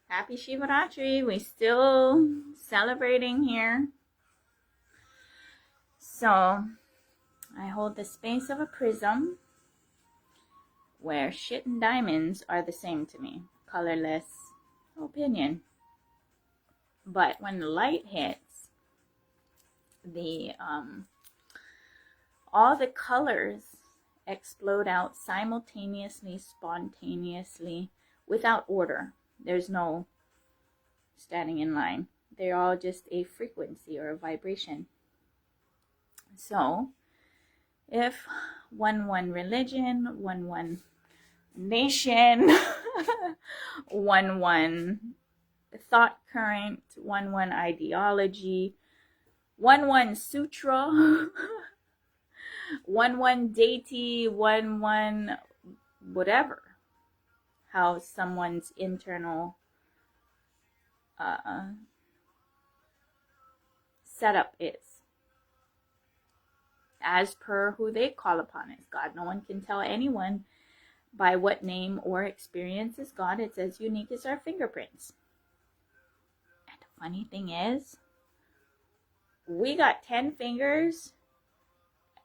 Happy Shivaratri. We're still celebrating here. So, I hold the space of a prism where shit and diamonds are the same to me. Colorless opinion. But when the light hits, all the colors explode out simultaneously, spontaneously, without order. There's no standing in line. They're all just a frequency or a vibration. So, if one religion, one nation, one thought current, one ideology, one sutra, one deity, one whatever, how someone's internal setup is, as per who they call upon as God. No one can tell anyone by what name or experience is God. It's as unique as our fingerprints. And the funny thing is, we got 10 fingers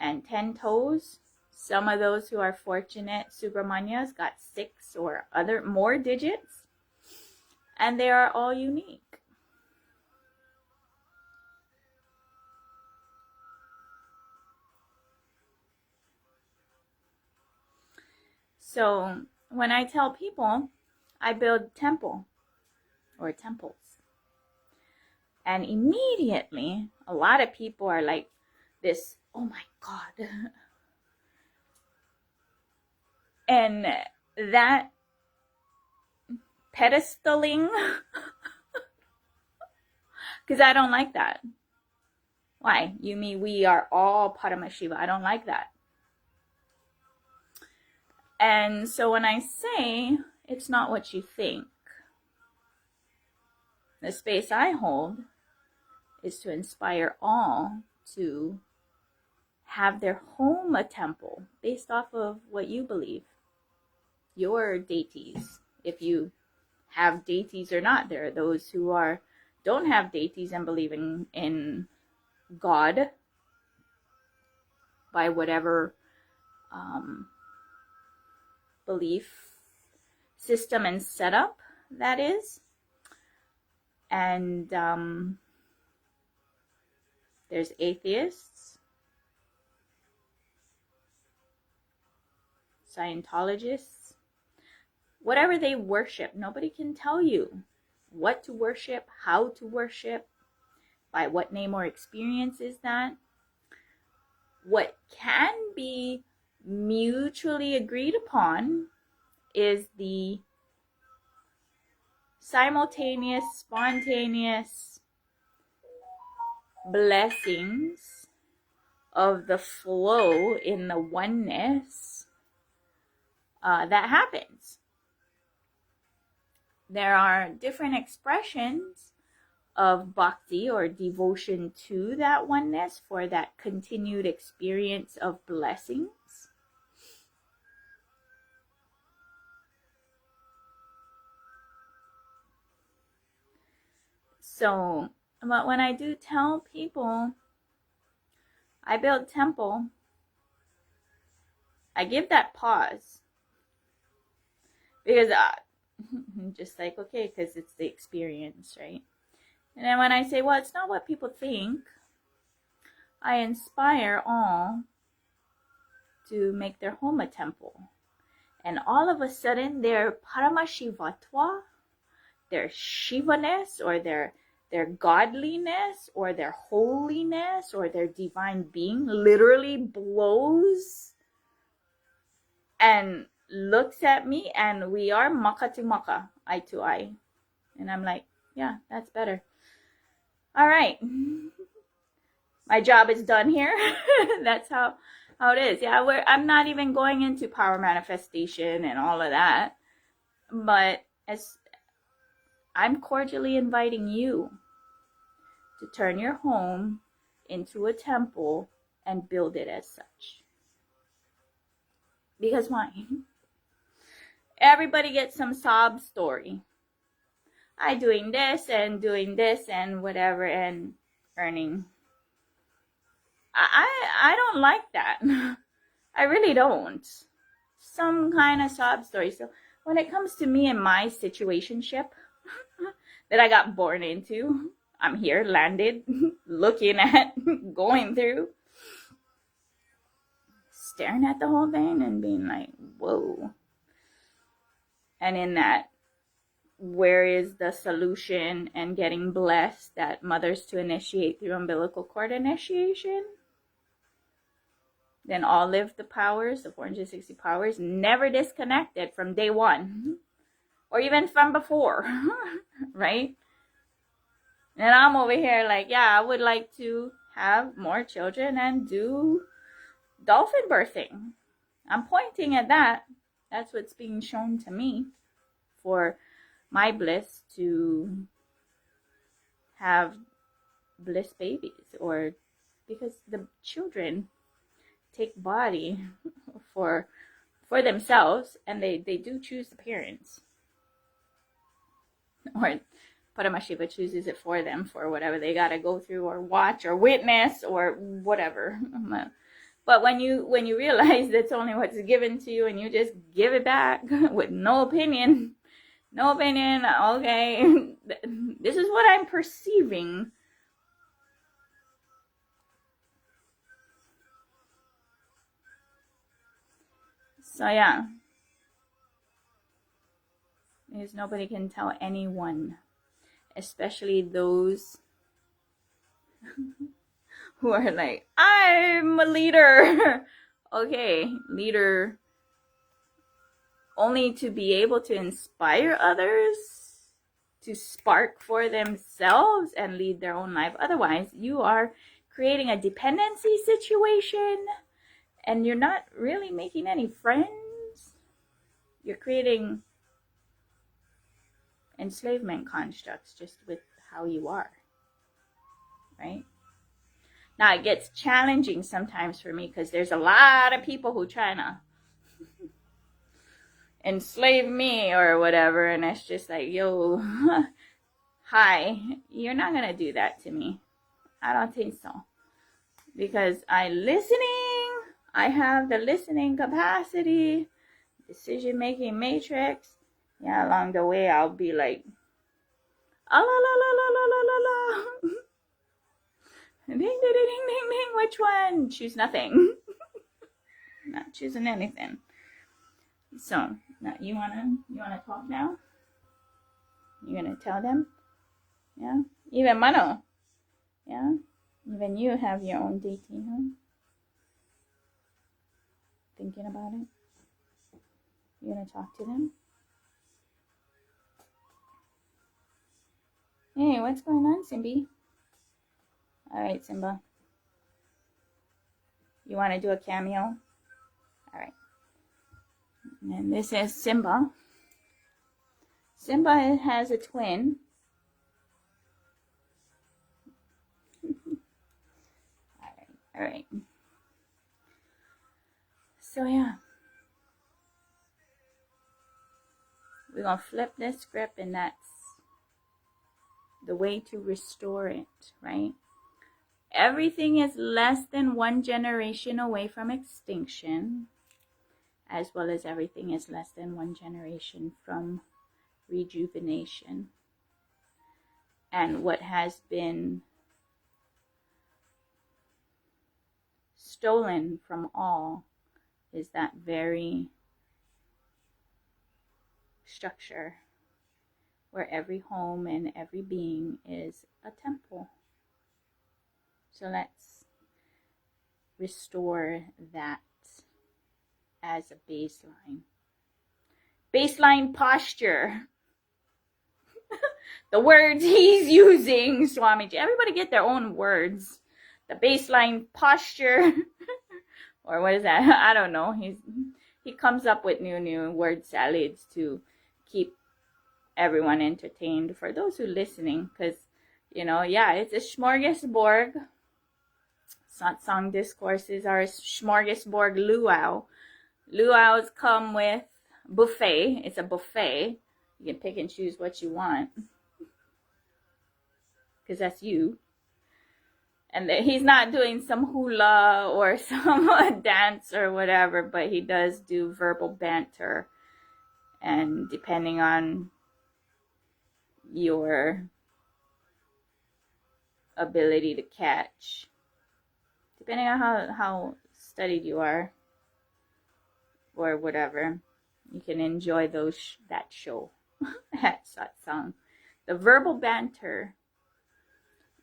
and 10 toes. Some of those who are fortunate Subramanyas got 6 or more digits, and they are all unique. So when I tell people I build temple or temples, and immediately a lot of people are like this, oh my God. And that pedestaling, because I don't like that. Why? You mean we are all Paramashiva? I don't like that. And so when I say it's not what you think, the space I hold is to inspire all to have their home a temple based off of what you believe. Your deities, if you have deities or not. There are those who don't have deities and believing in God by whatever belief system and setup that is. And there's atheists, Scientologists, whatever they worship. Nobody can tell you what to worship, how to worship, by what name or experience is that. What can be mutually agreed upon is the simultaneous, spontaneous blessings of the flow in the oneness that happens. There are different expressions of bhakti or devotion to that oneness for that continued experience of blessings. So, but when I do tell people I build temple, I give that pause. Because I'm just like, okay, because it's the experience, right? And then when I say, well, it's not what people think, I inspire all to make their home a temple. And all of a sudden, their Paramashivatva, their Shivaness, or their godliness, or their holiness, or their divine being literally blows and looks at me, and we are maka to maka, eye to eye. And I'm like, yeah, that's better. All right. My job is done here. That's how it is. Yeah, I'm not even going into power manifestation and all of that. But as I'm cordially inviting you to turn your home into a temple and build it as such. Because why? Everybody gets some sob story. I doing this and whatever and earning. I don't like that. I really don't. Some kind of sob story. So when it comes to me and my situationship that I got born into, I'm here, landed, looking at, going through, staring at the whole thing and being like, whoa. And in that, where is the solution and getting blessed that mothers to initiate through umbilical cord initiation? Then all live the powers, the 460 powers, never disconnected from day one. Or even from before, right? And I'm over here like, yeah, I would like to have more children and do dolphin birthing. I'm pointing at that. That's what's being shown to me for my bliss to have bliss babies, or because the children take body for themselves, and they do choose the parents, or Paramashiva chooses it for them for whatever they gotta go through or watch or witness or whatever. But when you realize that's only what's given to you and you just give it back with no opinion, okay, this is what I'm perceiving. So yeah, because nobody can tell anyone, especially those who are like, I'm a leader. Okay, leader only to be able to inspire others to spark for themselves and lead their own life. Otherwise, you are creating a dependency situation and you're not really making any friends. You're creating enslavement constructs just with how you are, right? Now, it gets challenging sometimes for me because there's a lot of people who try to enslave me or whatever, and it's just like, yo, hi, you're not gonna do that to me. I don't think so, because I have the listening capacity, decision making matrix. Yeah, along the way I'll be like, ah, la la la la la la la. Ding ding ding ding ding. Which one? Choose nothing. Not choosing anything. So now you wanna talk now? You gonna tell them? Yeah. Even Mano. Yeah. Even you have your own deity, huh? Thinking about it. You gonna talk to them? Hey, what's going on, Simbi? Alright, Simba. You want to do a cameo? Alright. And this is Simba. Simba has a twin. Alright. So yeah. We're going to flip this script, and that's the way to restore it, right? Everything is less than 1 generation away from extinction, as well as everything is less than 1 generation from rejuvenation. And what has been stolen from all is that very structure where every home and every being is a temple. So let's restore that as a baseline. Baseline posture. The words he's using, Swamiji. Everybody get their own words. The baseline posture. Or what is that? I don't know. He comes up with new word salads to keep everyone entertained. For those who are listening, because, it's a smorgasbord. Satsang discourses are a smorgasbord luau. Luau's come with buffet. It's a buffet. You can pick and choose what you want. because that's you. And that he's not doing some hula or some dance or whatever, but he does do verbal banter. And depending on your ability to catch, depending on how studied you are or whatever, you can enjoy that show. That's that song. The verbal banter.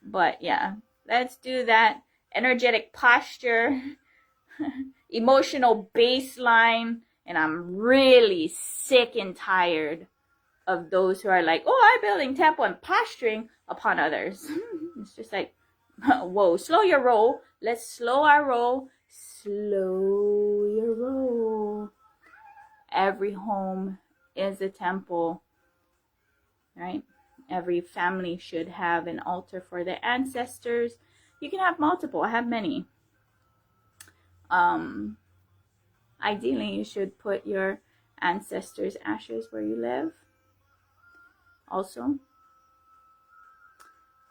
But yeah, let's do that. Energetic posture, emotional baseline, and I'm really sick and tired of those who are like, oh, I'm building tempo and posturing upon others. It's just like, whoa, slow your roll. Let's slow our roll. Slow your roll. Every home is a temple, right? Every family should have an altar for their ancestors. You can have multiple. I have many. Ideally, you should put your ancestors' ashes where you live. Also,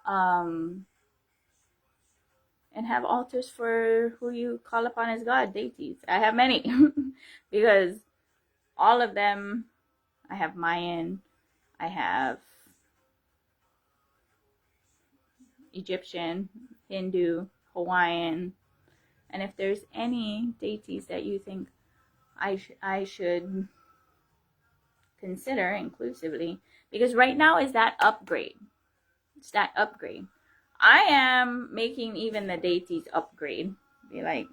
and have altars for who you call upon as God, deities. I have many because all of them, I have Mayan, I have Egyptian, Hindu, Hawaiian, and if there's any deities that you think I should consider inclusively, because right now is that upgrade. It's that upgrade. I am making even the deities upgrade. Be like,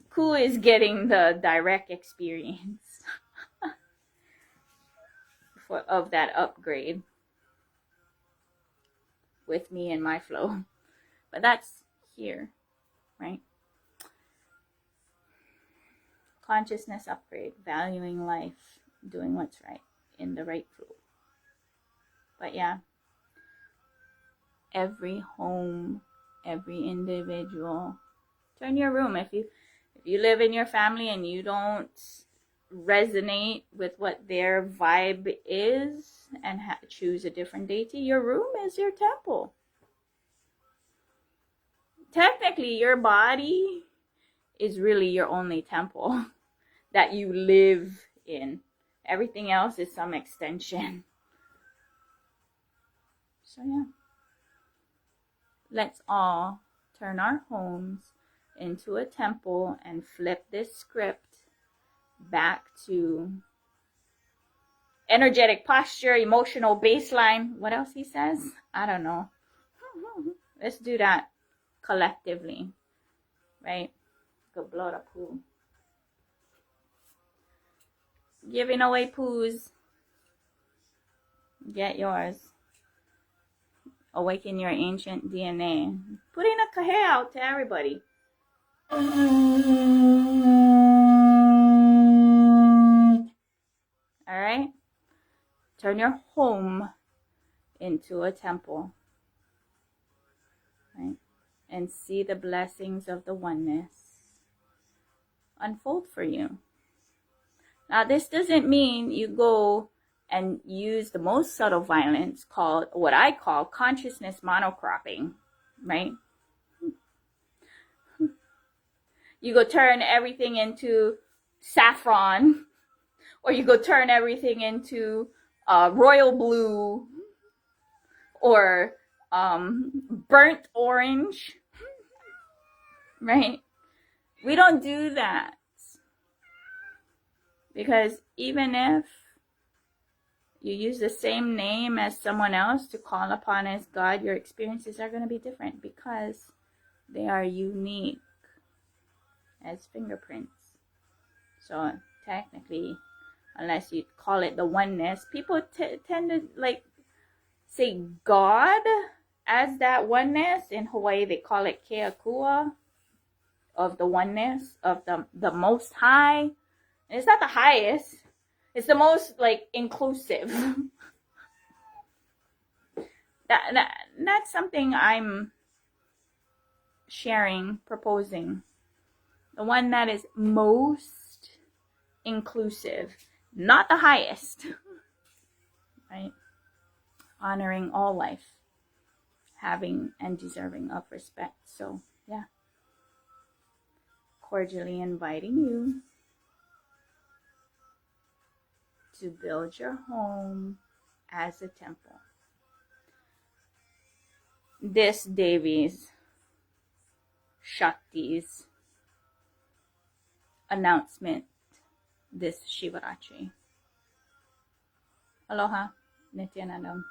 who is getting the direct experience of that upgrade with me and my flow? But that's here, right? Consciousness upgrade, valuing life, doing what's right in the right flow. But yeah, every home, every individual, turn your room. If you live in your family and you don't resonate with what their vibe is and choose a different deity, your room is your temple. Technically, your body is really your only temple that you live in. Everything else is some extension. So yeah, let's all turn our homes into a temple and flip this script back to energetic posture, emotional baseline. What else he says? I don't know. Let's do that collectively, right? Go blow the poo. Giving away poos. Get yours. Awaken your ancient DNA. Putting a kahe out to everybody. Alright? Turn your home into a temple. Right? And see the blessings of the oneness unfold for you. Now, this doesn't mean you go and use the most subtle violence called what I call consciousness monocropping, right? You go turn everything into saffron, or you go turn everything into royal blue, or burnt orange, right? We don't do that. Because even if you use the same name as someone else to call upon as God, your experiences are going to be different because they are unique as fingerprints. So technically, unless you call it the oneness, people tend to like say God as that oneness. In Hawaii, they call it Keakua, of the oneness, of the most high. And it's not the highest. It's the most like inclusive. That's something I'm sharing, proposing. The one that is most inclusive, not the highest. Right? Honoring all life. having and deserving of respect. So yeah, cordially inviting you to build your home as a temple. This Devi's Shakti's announcement this Shivaratri. Aloha, Nityanandam.